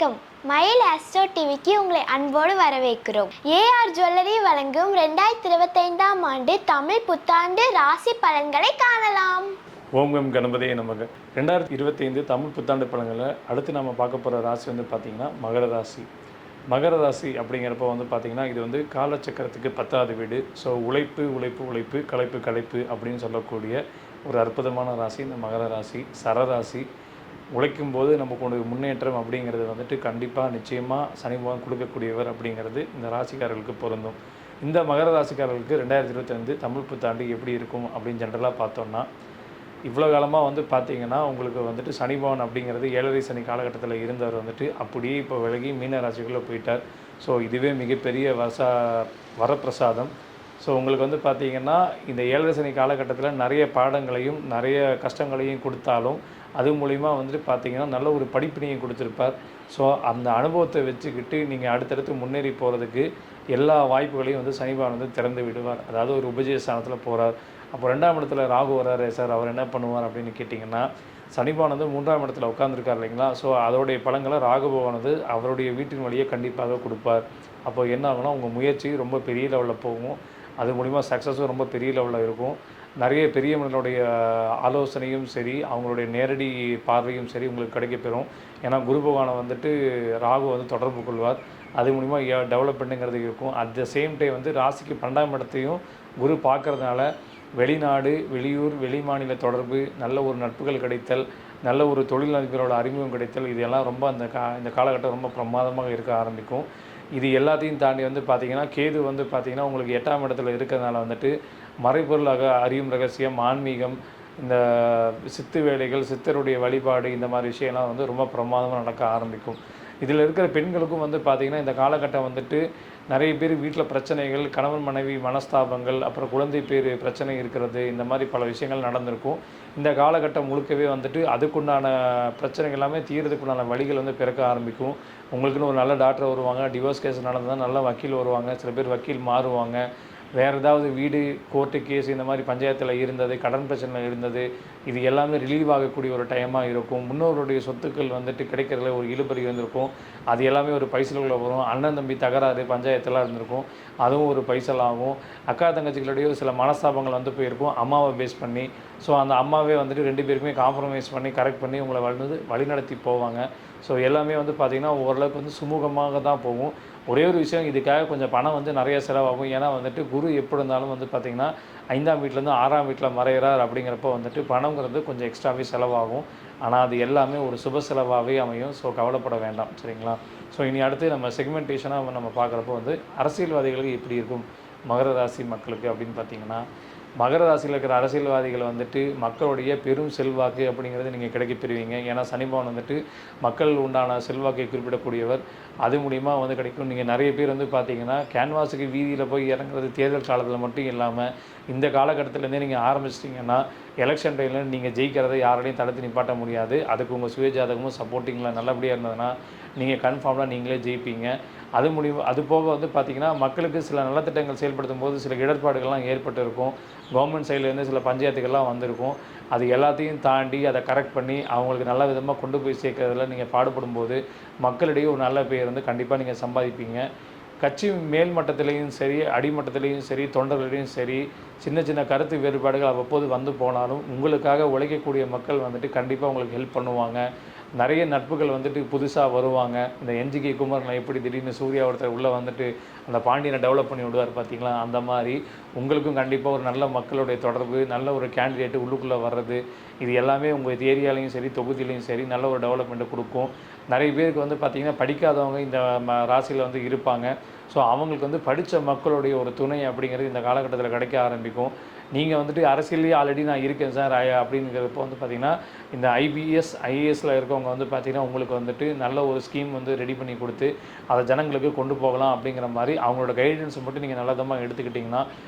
வணக்கம். மயில் ஆஸ்ட்ரோ டிவிக்கு உங்களை அன்போடு வரவேற்கிறோம். ஏஆர் ஜுவல்லரி வழங்கும் 2025ஆம் ஆண்டு தமிழ் புத்தாண்டு ராசி பலன்களை காணலாம். ஓம் கம் கணபதியே நமக்கு. 2025 தமிழ் புத்தாண்டு பலன்களை அடுத்து நம்ம பார்க்க போகிற ராசி வந்து பார்த்திங்கன்னா மகர ராசி. மகர ராசி அப்படிங்கிறப்ப வந்து பார்த்திங்கன்னா இது வந்து காலச்சக்கரத்துக்கு 10வது வீடு. ஸோ உழைப்பு உழைப்பு உழைப்பு களைப்பு களைப்பு அப்படின்னு சொல்லக்கூடிய ஒரு அற்புதமான ராசி இந்த மகர ராசி. சரராசி. உழைக்கும் போது நமக்கு ஒரு முன்னேற்றம் அப்படிங்கிறது வந்துட்டு கண்டிப்பாக நிச்சயமாக சனி பகவான் கொடுக்கக்கூடியவர் அப்படிங்கிறது இந்த ராசிக்காரர்களுக்கு பொருந்தும். இந்த மகர ராசிக்காரர்களுக்கு 2025 தமிழ் புத்தாண்டு எப்படி இருக்கும் அப்படின்னு ஜென்ரலாக பார்த்தோம்னா, இவ்வளோ காலமாக வந்து பார்த்திங்கன்னா உங்களுக்கு வந்துட்டு சனி பகவான் அப்படிங்கிறது 7.5 சனி காலகட்டத்தில் இருந்தவர் வந்துட்டு அப்படியே இப்போ விலகி மீன ராசிக்குள்ளே போயிட்டார். ஸோ இதுவே மிகப்பெரிய வரப்பிரசாதம். ஸோ உங்களுக்கு வந்து பார்த்திங்கன்னா இந்த 7.5 சனி காலகட்டத்தில் நிறைய பாடங்களையும் நிறைய கஷ்டங்களையும் கொடுத்தாலும் அது மூலிமா வந்துட்டு பார்த்திங்கன்னா நல்ல ஒரு படிப்பினையும் கொடுத்துருப்பார். ஸோ அந்த அனுபவத்தை வச்சுக்கிட்டு நீங்கள் அடுத்தடுத்து முன்னேறி போகிறதுக்கு எல்லா வாய்ப்புகளையும் வந்து சனி பகவான் வந்து திறந்து விடுவார். அதாவது ஒரு உபஜய ஸ்தானத்தில் போகிறார். அப்போ 2ஆம் இடத்துல ராகு வராரு சார், அவர் என்ன பண்ணுவார் அப்படின்னு கேட்டிங்கன்னா, சனி பகவான் வந்து 3ஆம் இடத்துல உட்காந்துருக்கார் இல்லைங்களா. ஸோ அதோடைய பலன்களை ராகு பகவான் வந்து அவருடைய வீட்டின் வழியே கண்டிப்பாக கொடுப்பார். அப்போ என்ன ஆகுனா உங்கள் முயற்சி ரொம்ப பெரிய லெவலில் போகும். அது மூலிமா சக்ஸஸும் ரொம்ப பெரிய லெவலில் இருக்கும். நிறைய பெரியவங்களுடைய ஆலோசனையும் சரி, அவங்களுடைய நேரடி பார்வையும் சரி உங்களுக்கு கிடைக்கப்பெறும். ஏன்னா குரு பகவானை வந்துட்டு ராகு வந்து தொடர்பு கொள்வார். அது மூலிமா டெவலப்மெண்ட்டுங்கிறது இருக்கும். அட் த சேம் டைம் வந்து ராசிக்கு 12ஆம் இடத்தையும் குரு பார்க்கறதுனால வெளிநாடு, வெளியூர், வெளிமாநில தொடர்பு, நல்ல ஒரு நட்புகள் கிடைத்தல், நல்ல ஒரு தொழிலதிபரோட அறிமுகம் கிடைத்தல், இதெல்லாம் ரொம்ப இந்த காலகட்டம் ரொம்ப பிரமாதமாக இருக்க ஆரம்பிக்கும். இது எல்லாத்தையும் தாண்டி வந்து பார்த்திங்கன்னா கேது வந்து பார்த்திங்கன்னா உங்களுக்கு 8ஆம் இடத்துல இருக்கிறதுனால வந்துட்டு மறைபொருளாக அறியும் ரகசியம், ஆன்மீகம், இந்த சித்து வேலைகள், சித்தருடைய வழிபாடு, இந்த மாதிரி விஷயம்லாம் வந்து ரொம்ப பிரமாதமாக நடக்க ஆரம்பிக்கும். இதில் இருக்கிற பெண்களுக்கும் வந்து பார்த்திங்கன்னா இந்த காலகட்டம் வந்துட்டு நிறைய பேர் வீட்டில் பிரச்சனைகள், கணவன் மனைவி மனஸ்தாபங்கள், அப்புறம் குழந்தை பேர் பிரச்சனை இருக்கிறது, இந்த மாதிரி பல விஷயங்கள் நடந்திருக்கும். இந்த காலகட்டம் முழுக்கவே வந்துட்டு அதுக்குண்டான பிரச்சனைகள் எல்லாமே தீர்றதுக்குண்டான வழிகள் வந்து பிறக்க ஆரம்பிக்கும். உங்களுக்குன்னு ஒரு நல்ல டாக்டர் வருவாங்க, டிவோர்ஸ் கேஸ் நடந்தால் நல்ல வக்கீல் வருவாங்க, சில பேர் வக்கீல் மாறுவாங்க, வேறு ஏதாவது வீடு கோர்ட்டு கேஸ் இந்த மாதிரி பஞ்சாயத்தில் இருந்தது, கடன் பிரச்சனை இருந்தது, இது எல்லாமே ரிலீவ் ஆகக்கூடிய ஒரு டைமாக இருக்கும். முன்னோருடைய சொத்துக்கள் வந்துட்டு கிடைக்கிறதுல ஒரு இழுபறி வந்திருக்கும், அது எல்லாமே ஒரு பைசலுக்குள்ளே வரும். அண்ணன் தம்பி தகராறு பஞ்சாயத்தெல்லாம் இருந்திருக்கும், அதுவும் ஒரு பைசலாகும். அக்கா தங்கச்சிகளுடைய சில மனஸ்தாபங்கள் வந்து போயிருக்கும் அம்மாவை பேஸ் பண்ணி. ஸோ அந்த அம்மாவே வந்துட்டு 2 பேருக்குமே காம்ப்ரமைஸ் பண்ணி கரெக்ட் பண்ணி உங்களை வழிநடத்தி போவாங்க. ஸோ எல்லாமே வந்து பார்த்திங்கன்னா ஓரளவுக்கு வந்து சுமூகமாக தான் போகும். ஒரே ஒரு விஷயம், இதுக்காக கொஞ்சம் பணம் வந்து நிறைய செலவாகும். ஏன்னா வந்துட்டு குரு எப்படி இருந்தாலும் வந்து பார்த்திங்கன்னா 5ஆம் வீட்டிலேருந்து 6ஆம் வீட்டில் மறைகிறார் அப்படிங்கிறப்போ வந்துட்டு பணங்கிறது கொஞ்சம் எக்ஸ்ட்ராவே செலவாகும். ஆனால் அது எல்லாமே ஒரு சுப செலவாகவே அமையும். ஸோ கவலைப்பட வேண்டாம், சரிங்களா. ஸோ இனி அடுத்து நம்ம செக்மெண்டேஷனாக நம்ம பார்க்குறப்போ வந்து அரசியல்வாதிகளுக்கு எப்படி இருக்கும் மகர ராசி மக்களுக்கு அப்படின்னு பார்த்திங்கன்னா, மகர ராசியில் இருக்கிற அரசியல்வாதிகள் வந்துட்டு மக்களுடைய பெரும் செல்வாக்கு அப்படிங்கிறது நீங்கள் கிடைக்கப்பெறுவீங்க. ஏன்னா சனி பகவான் வந்துட்டு மக்கள் உண்டான செல்வாக்கை குறிப்பிடக்கூடியவர். அது மூலிமா வந்து கிடைக்கும். நீங்கள் நிறைய பேர் வந்து பார்த்தீங்கன்னா கேன்வாஸுக்கு வீதியில் போய் இறங்குறது தேர்தல் காலத்தில் மட்டும் இல்லாமல் இந்த காலகட்டத்திலேருந்தே நீங்கள் ஆரம்பிச்சிட்டிங்கன்னா எலெக்ஷன் டைமில் நீங்கள் ஜெயிக்கிறதை யாராலையும் தடுத்து நிப்பாட்ட முடியாது. அதுக்கு உங்கள் சுயஜாதகமும் சப்போர்ட்டிங்கில் நல்லபடியாக இருந்ததுன்னா நீங்கள் கன்ஃபார்மாக நீங்களே ஜெயிப்பீங்க. அது போக வந்து பார்த்திங்கன்னா மக்களுக்கு சில நலத்திட்டங்கள் செயல்படுத்தும் போது சில இடர்பாடுகள்லாம் ஏற்பட்டு இருக்கும். கவர்மெண்ட் சைட்லேருந்து சில பஞ்சாயத்துக்கள்லாம் வந்திருக்கும். அது எல்லாத்தையும் தாண்டி அதை கரெக்ட் பண்ணி அவங்களுக்கு நல்ல விதமாக கொண்டு போய் சேர்க்கறதுல நீங்கள் பாடுபடும் போது மக்களிடையே ஒரு நல்ல பெயர் வந்து கண்டிப்பாக நீங்கள் சம்பாதிப்பீங்க. கட்சி மேல் மட்டத்திலையும் சரி, அடிமட்டத்திலையும் சரி, தொண்டர்களிடையும் சரி, சின்ன சின்ன கருத்து வேறுபாடுகள் அவ்வப்போது வந்து போனாலும் உங்களுக்காக உழைக்கக்கூடிய மக்கள் வந்துட்டு கண்டிப்பாக உங்களுக்கு ஹெல்ப் பண்ணுவாங்க. நிறைய நட்புகள் வந்துட்டு புதுசாக வருவாங்க. இந்த என்ஜிகே குமரனை எப்படி திடீர்னு சூர்யா ஒருத்தர் உள்ளே வந்துட்டு அந்த பாண்டியனை டெவலப் பண்ணி விடுவார் பார்த்திங்களா, அந்த மாதிரி உங்களுக்கும் கண்டிப்பாக ஒரு நல்ல மக்களுடைய தொடர்பு, நல்ல ஒரு கேண்டிடேட்டு உள்ளுக்குள்ளே வர்றது, இது எல்லாமே உங்கள் ஏரியாலையும் சரி தொகுதியிலையும் சரி நல்ல ஒரு டெவலப்மெண்ட்டை கொடுக்கும். நிறைய பேருக்கு வந்து பார்த்திங்கன்னா படிக்காதவங்க இந்த ராசியில் வந்து இருப்பாங்க. ஸோ அவங்களுக்கு வந்து படித்த மக்களுடைய ஒரு துணை அப்படிங்கிறது இந்த காலகட்டத்தில் கிடைக்க ஆரம்பிக்கும். நீங்கள் வந்துட்டு அரசியல்லேயே ஆல்ரெடி நான் இருக்கேன் சார் அப்படிங்கிறப்போ வந்து பார்த்திங்கன்னா இந்த ஐபிஎஸ் ஐஏஎஸில் இருக்கவங்க வந்து பார்த்திங்கன்னா உங்களுக்கு வந்துட்டு நல்ல ஒரு ஸ்கீம் வந்து ரெடி பண்ணி கொடுத்து அதை ஜனங்களுக்கு கொண்டு போகலாம் அப்படிங்கிற மாதிரி அவங்களோட கைடன்ஸை மட்டும் நீங்கள் நல்லதமாக எடுத்துக்கிட்டிங்கன்னா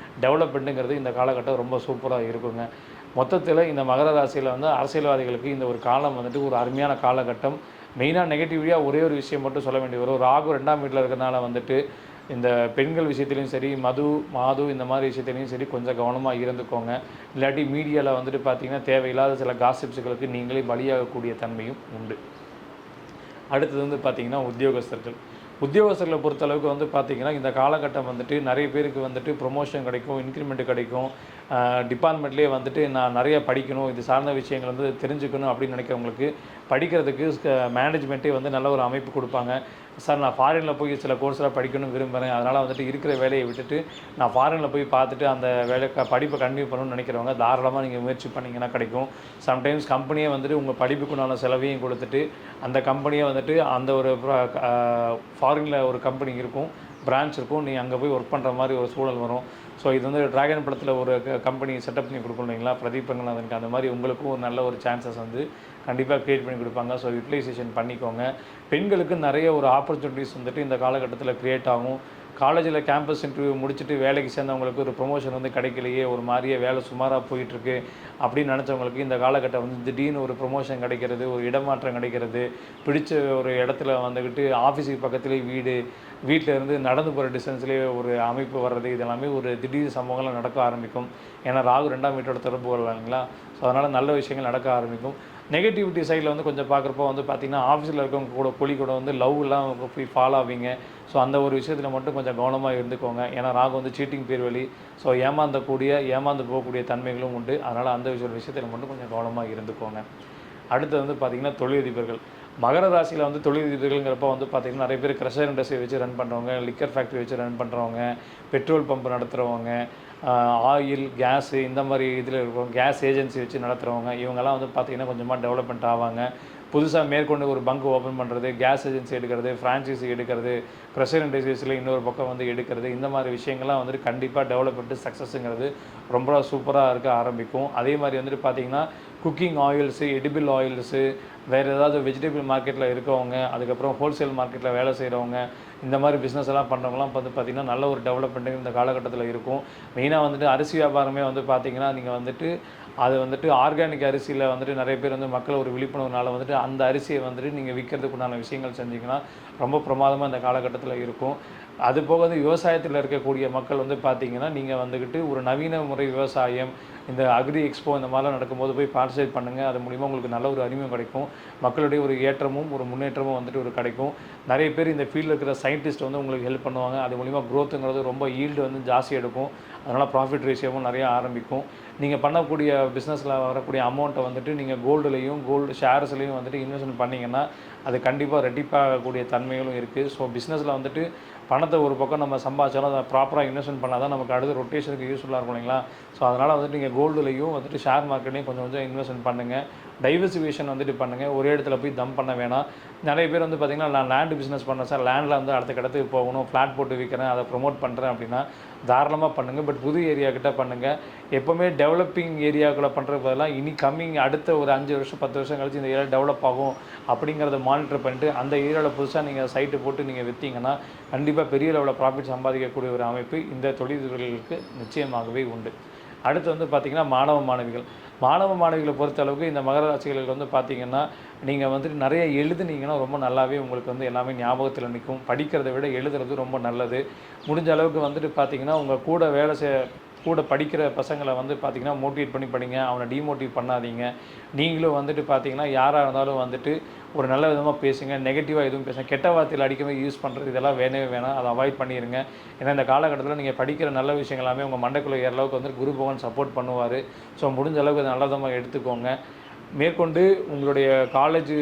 டெவலப்மெண்ட்டுங்கிறது இந்த காலகட்டம் ரொம்ப சூப்பராக இருக்குங்க. மொத்தத்தில் இந்த மகர ராசியில் வந்து அரசியல்வாதிகளுக்கு இந்த ஒரு காலம் வந்துட்டு ஒரு அருமையான காலகட்டம். மெயினாக நெகட்டிவிட்டியாக ஒரே ஒரு விஷயம் மட்டும் சொல்ல வேண்டி வரும். ராகு 2ஆம் வீட்டில் இருக்கிறதுனால வந்துட்டு இந்த பெண்கள் விஷயத்துலையும் சரி, மாது இந்த மாதிரி விஷயத்துலையும் சரி கொஞ்சம் கவனமாக இருந்துக்கோங்க. இல்லாட்டி மீடியாவில் வந்துட்டு பார்த்திங்கன்னா தேவையில்லாத சில காசிப்ஸுகளுக்கு நீங்களே பலியாகக்கூடிய தன்மையும் உண்டு. அடுத்தது வந்து பார்த்திங்கன்னா உத்தியோகஸ்தர்களை பொறுத்தளவுக்கு வந்து பார்த்திங்கன்னா இந்த காலகட்டம் வந்துட்டு நிறைய பேருக்கு வந்துட்டு ப்ரொமோஷன் கிடைக்கும், இன்க்ரிமெண்ட் கிடைக்கும், டிபார்ட்மெண்ட்லேயே வந்துட்டு நான் நிறைய படிக்கணும், இது சார்ந்த விஷயங்கள் வந்து தெரிஞ்சுக்கணும் அப்படின்னு நினைக்கிறவங்களுக்கு படிக்கிறதுக்கு மேனேஜ்மெண்ட்டே வந்து நல்ல ஒரு அமைப்பு கொடுப்பாங்க. சார் நான் ஃபாரினில் போய் சில கோர்ஸ்லாம் படிக்கணும்னு விரும்புகிறேன், அதனால் வந்துட்டு இருக்கிற வேலையை விட்டுட்டு நான் ஃபாரினில் போய் பார்த்துட்டு அந்த படிப்பை கண்டினியூ பண்ணணும்னு நினைக்கிறவங்க தாராளமாக நீங்கள் முயற்சி பண்ணிங்கன்னா கிடைக்கும். சம்டைம்ஸ் கம்பெனியே வந்துட்டு உங்கள் படிப்புக்குண்டான செலவையும் கொடுத்துட்டு அந்த கம்பெனியை வந்துட்டு அந்த ஒரு ஃபாரினில் ஒரு கம்பெனி இருக்கும், பிரான்ச் இருக்கும், நீங்கள் அங்கே போய் ஒர்க் பண்ணுற மாதிரி ஒரு சூழல் வரும். ஸோ இது வந்து டிராகன் படத்தில் ஒரு கம்பெனி செட்டப் பண்ணி கொடுக்கணும் இல்லைங்களா, பிரதீப் ரங்கநாதனுக்கு, அந்த மாதிரி உங்களுக்கும் ஒரு நல்ல ஒரு சான்சஸ் வந்து கண்டிப்பாக க்ரியேட் பண்ணி கொடுப்பாங்க. ஸோ யூட்டிலைசேஷன் பண்ணிக்கோங்க. பெண்களுக்கு நிறைய ஒரு ஆப்பர்ச்சுனிட்டிஸ் வந்துட்டு இந்த காலகட்டத்தில் க்ரியேட் ஆகும். காலேஜில் கேம்பஸ் இன்டர்வியூ முடிச்சுட்டு வேலைக்கு சேர்ந்தவங்களுக்கு ஒரு ப்ரொமோஷன் வந்து கிடைக்கலையே, ஒரு மாதிரியே வேலை சுமாராக போயிட்டுருக்கு அப்படின்னு நினச்சவங்களுக்கு இந்த காலகட்டம் வந்து திடீர்னு ஒரு ப்ரொமோஷன் கிடைக்கிறது, ஒரு இடமாற்றம் கிடைக்கிறது, பிடிச்ச ஒரு இடத்துல வந்துக்கிட்டு ஆஃபீஸுக்கு பக்கத்துலேயே வீட்டில் இருந்து நடந்து போகிற டிஸ்டன்ஸ்லேயே ஒரு அமைப்பு வர்றது, இதெல்லாமே ஒரு திடீர் சம்பவங்கள்லாம் நடக்க ஆரம்பிக்கும். ஏன்னா ராகு 2ஆம் வீட்டோட தொடர்பு வருவாங்களா, ஸோ அதனால் நல்ல விஷயங்கள் நடக்க ஆரம்பிக்கும். நெகட்டிவிட்டி சைடில் வந்து கொஞ்சம் பார்க்குறப்போ வந்து பார்த்திங்கன்னா ஆஃபீஸில் இருக்கவங்க கூட வந்து லவ்லாம் போய் ஃபாலோ ஆவீங்க. ஸோ அந்த ஒரு விஷயத்தில் மட்டும் கொஞ்சம் கவனமாக இருந்துக்கோங்க. ஏன்னா ராகு வந்து சீட்டிங் பேர் வழி, ஸோ ஏமாந்து போகக்கூடிய தன்மைகளும் உண்டு. அதனால் அந்த விஷயத்தில் மட்டும் கொஞ்சம் கவனமாக இருந்துக்கோங்க. அடுத்து வந்து பார்த்திங்கன்னா தொழிலதிபர்கள். மகர ராசியில் வந்து தொழிலதிபர்கள்ங்கிறப்ப வந்து பார்த்திங்கன்னா நிறைய பேர் க்ரஷர் இண்டஸ்ட்ரி வச்சு ரன் பண்ணுறவங்க, லிக்கர் ஃபேக்ட்ரி வச்சு ரன் பண்ணுறவங்க, பெட்ரோல் பம்ப் நடத்துகிறவங்க, ஆயில், கேஸு இந்த மாதிரி இதில் இருக்கிறவங்க, கேஸ் ஏஜென்சி வச்சு நடத்துகிறவங்க, இவங்கெல்லாம் வந்து பார்த்திங்கன்னா கொஞ்சமாக டெவலப்மெண்ட் ஆவாங்க. புதுசாக மேற்கொண்டு ஒரு பங்கு ஓப்பன் பண்ணுறது, கேஸ் ஏஜென்சி எடுக்கிறது, ஃப்ரான்ச்சைஸி எடுக்கிறது, ப்ரெஷர் இண்டஸ்ட்ரீஸில் இன்னொரு பக்கம் வந்து எடுக்கிறது, இந்த மாதிரி விஷயங்கள்லாம் வந்துட்டு கண்டிப்பாக டெவலப்மெண்ட்டு சக்ஸஸுங்கிறது ரொம்ப சூப்பராக இருக்க ஆரம்பிக்கும். அதே மாதிரி வந்துட்டு பார்த்திங்கன்னா குக்கிங் ஆயில்ஸு, எடிபிள் ஆயில்ஸு, வேறு ஏதாவது வெஜிடபிள் மார்க்கெட்டில் இருக்கவங்க, அதுக்கப்புறம் ஹோல்சேல் மார்க்கெட்டில் வேலை செய்கிறவங்க, இந்த மாதிரி பிஸ்னஸ் எல்லாம் பண்ணுறவங்களாம் வந்து பார்த்திங்கன்னா நல்ல ஒரு டெவலப்மெண்ட்டு இந்த காலகட்டத்தில் இருக்கும். மெயினாக வந்துட்டு அரிசி வியாபாரமே வந்து பார்த்திங்கன்னா நீங்கள் வந்துட்டு அது வந்துட்டு ஆர்கானிக் அரிசியில் வந்துட்டு நிறைய பேர் வந்து மக்கள் ஒரு விழிப்புணர்வுனால வந்துட்டு அந்த அரிசியை வந்துட்டு நீங்கள் விற்கிறதுக்குண்டான விஷயங்கள் செஞ்சிங்கன்னா ரொம்ப பிரமாதமாக இந்த காலகட்டத்தில் இருக்கும். அது போக வந்து விவசாயத்தில் இருக்கக்கூடிய மக்கள் வந்து பார்த்திங்கன்னா நீங்கள் வந்துக்கிட்டு ஒரு நவீன முறை விவசாயம், இந்த அக்ரி எக்ஸ்போ இந்த மாதிரிலாம் நடக்கும்போது போய் பார்ட்டிசிபேட் பண்ணுங்கள். அது மூலிமா உங்களுக்கு நல்ல ஒரு அறிமுகம் கிடைக்கும். மக்களுடைய ஒரு ஏற்றமும் ஒரு முன்னேற்றமும் வந்துட்டு ஒரு கிடைக்கும். நிறைய பேர் இந்த ஃபீல்டில் இருக்கிற சயின்டிஸ்ட் வந்து உங்களுக்கு ஹெல்ப் பண்ணுவாங்க. அது மூலிமா க்ரோத்துங்கிறது ரொம்ப ஈல்டு வந்து ஜாஸ்தி எடுக்கும். அதனால் ப்ராஃபிட் ரேஷியோவும் நிறையா ஆரம்பிக்கும். நீங்கள் பண்ணக்கூடிய பிஸ்னஸில் வரக்கூடிய அமௌண்ட்டை வந்துட்டு நீங்கள் கோல்டு ஷேர்ஸ்லையும் வந்துட்டு இன்வெஸ்ட்மெண்ட் பண்ணிங்கன்னா அது கண்டிப்பாக ரெட்டிப்பாகக்கூடிய தன்மைகளும் இருக்குது. ஸோ பிஸ்னஸில் வந்துட்டு பணத்தை ஒரு பக்கம் நம்ம சம்பாதிச்சாலும் அதை ப்ராப்பராக இன்வெஸ்ட்மெண்ட் பண்ணால் தான் நமக்கு அடுத்த ரொட்டேஷனுக்கு யூஸ்ஃபுல்லாக இருக்கும் இல்லைங்களா. ஸோ அதனால் வந்துட்டு நீங்கள் கோல்டுலையும் வந்துட்டு ஷேர் மார்க்கெட்லையும் கொஞ்சம் இன்வெஸ்ட்மெண்ட் பண்ணுங்கள். டைவர்சிஃபிகேஷன் வந்துட்டு பண்ணுங்கள். ஒரே இடத்துல போய் தம் பண்ண வேணாம். நிறைய பேர் வந்து பார்த்திங்கன்னா நான் லேண்டு பிஸ்னஸ் பண்ணேன் சார், லேண்டில் வந்து அடுத்த இடத்துக்கு போகணும், ஃப்ளாட் போட்டு விற்கிறேன், அதை ப்ரொமோட் பண்ணுறேன் அப்படின்னா தாராளமாக பண்ணுங்கள். பட் புது ஏரியாக்கிட்ட பண்ணுங்கள். எப்போவுமே டெவலப்பிங் ஏரியாக்களை பண்ணுறது பதிலாக இனி கம்மிங் அடுத்த ஒரு 5 வருஷம் 10 வருஷம் கழிச்சு இந்த ஏரியா டெவலப் ஆகும் அப்படிங்கிறத மானிட்டர் பண்ணிட்டு அந்த ஏரியாவில் புதுசாக நீங்கள் சைட்டு போட்டு நீங்கள் விற்றீங்கன்னா கண்டிப்பாக பெரிய லெவலில் ப்ராஃபிட் சம்பாதிக்கக்கூடிய ஒரு அமைப்பு இந்த தொழில்களுக்கு நிச்சயமாகவே உண்டு. அடுத்து வந்து பார்த்திங்கன்னா மாணவ மாணவிகளை பொறுத்த அளவுக்கு இந்த மகர ராசிகளுக்கு வந்து பார்த்திங்கன்னா நீங்கள் வந்துட்டு நிறைய எழுதுனீங்கன்னா ரொம்ப நல்லாவே உங்களுக்கு வந்து எல்லாமே ஞாபகத்தில் நிற்கும். படிக்கிறத விட எழுதுறது ரொம்ப நல்லது. முடிஞ்ச அளவுக்கு வந்துட்டு பார்த்திங்கன்னா உங்கள் கூட படிக்கிற பசங்களை வந்து பார்த்திங்கன்னா மோட்டிவேட் பண்ணி படிங்க. அவனை டிமோட்டிவேட் பண்ணாதீங்க. நீங்களும் வந்துட்டு பார்த்திங்கன்னா யாராக இருந்தாலும் வந்துட்டு ஒரு நல்ல விதமாக பேசுங்க. நெகட்டிவாக எதுவும் பேசுங்க. கெட்ட வார்த்தையில் அடிக்கவே யூஸ் பண்ணுறது இதெல்லாம் வேணவே வேணாம். அதை அவாய்ட் பண்ணிடுங்க. ஏன்னா இந்த காலகட்டத்தில் நீங்கள் படிக்கிற நல்ல விஷயங்கள் எல்லாமே உங்கள் மண்டைக்குள்ளே ஏற அளவுக்கு வந்து குரு பகவான் சப்போர்ட் பண்ணுவார். ஸோ முடிஞ்ச அளவுக்கு அதை நல்ல விதமாக எடுத்துக்கோங்க. மேற்கொண்டு உங்களுடைய காலேஜ்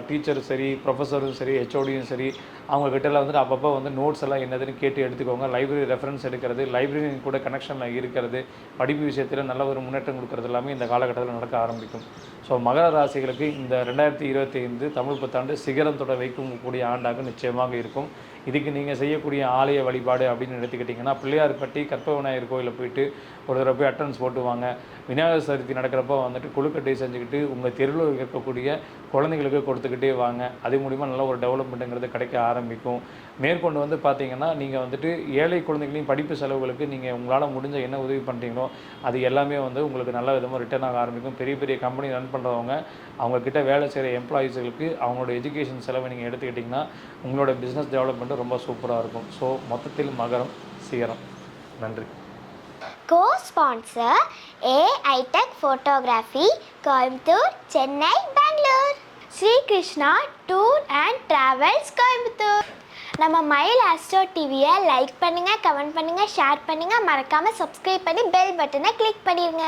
டீச்சரும் சரி, ப்ரொஃபஸரும் சரி, ஹெச்ஓடியும் சரி, அவங்கக்கிட்டலாம் வந்துட்டு அப்பப்போ வந்து நோட்ஸ் எல்லாம் என்னதுன்னு கேட்டு எடுத்துக்கோங்க. லைப்ரரி ரெஃபரன்ஸ் எடுக்கிறது, லைப்ரரி கூட கனெக்ஷனில் இருக்கிறது, படிப்பு விஷயத்தில் நல்ல ஒரு முன்னேற்றம் கொடுக்குறது எல்லாமே இந்த காலகட்டத்தில் நடக்க ஆரம்பிக்கும். ஸோ மகர ராசிகளுக்கு இந்த 2025 தமிழ் புத்தாண்டு சிகரம் தொட வைக்கக்கூடிய ஆண்டாக நிச்சயமாக இருக்கும். இதுக்கு நீங்கள் செய்யக்கூடிய ஆலய வழிபாடு அப்படின்னு எடுத்துக்கிட்டிங்கன்னா பிள்ளையார்பட்டி கற்பக விநாயகர் கோயிலில் போயிட்டு ஒரு தடவை போய் அட்டன்ஸ் போட்டுவாங்க. விநாயகர் சதுர்த்தி நடக்கிறப்போ வந்துட்டு கொழுக்கட்டை செஞ்சுக்கிட்டு உங்கள் தெருவில் இருக்கக்கூடிய குழந்தைங்களுக்கு கொடுத்துக்கிட்டே வாங்க. அது மூலிமா நல்ல ஒரு டெவலப்மெண்ட்டுங்கிறது கிடைக்க ஆரம்பிக்கும். மேற்கொண்டு வந்து பார்த்திங்கன்னா நீங்கள் வந்துட்டு ஏழை குழந்தைகளையும் படிப்பு செலவுகளுக்கு நீங்கள் உங்களால் முடிஞ்ச என்ன உதவி பண்ணுறீங்களோ அது எல்லாமே வந்து உங்களுக்கு நல்ல விதமாக ரிட்டர்ன் ஆக ஆரம்பிக்கும். பெரிய பெரிய கம்பெனி ரன் பண்ணுறவங்க அவங்கக்கிட்ட வேலை செய்கிற எம்ப்ளாயீஸுகளுக்கு அவங்களோட எஜுகேஷன் செலவை நீங்கள் எடுத்துக்கிட்டிங்கன்னா உங்களோட பிஸ்னஸ் டெவலப்மெண்ட்டு ரொம்ப சூப்பராக இருக்கும். ஸோ மொத்தத்தில் மகரம் சிகரம். நன்றி. Co-sponsor AI Tech Photography, Coimbatore, Chennai, Bangalore. Sri Krishna tour and travels Coimbatore. நம்ம மயில் ஆஸ்ட்ரோ டிவியை லைக் பண்ணுங்கள், கமெண்ட் பண்ணுங்கள், ஷேர் பண்ணுங்கள், மறக்காமல் சப்ஸ்கிரைப் பண்ணி பெல் பட்டனை கிளிக் பண்ணிடுங்க.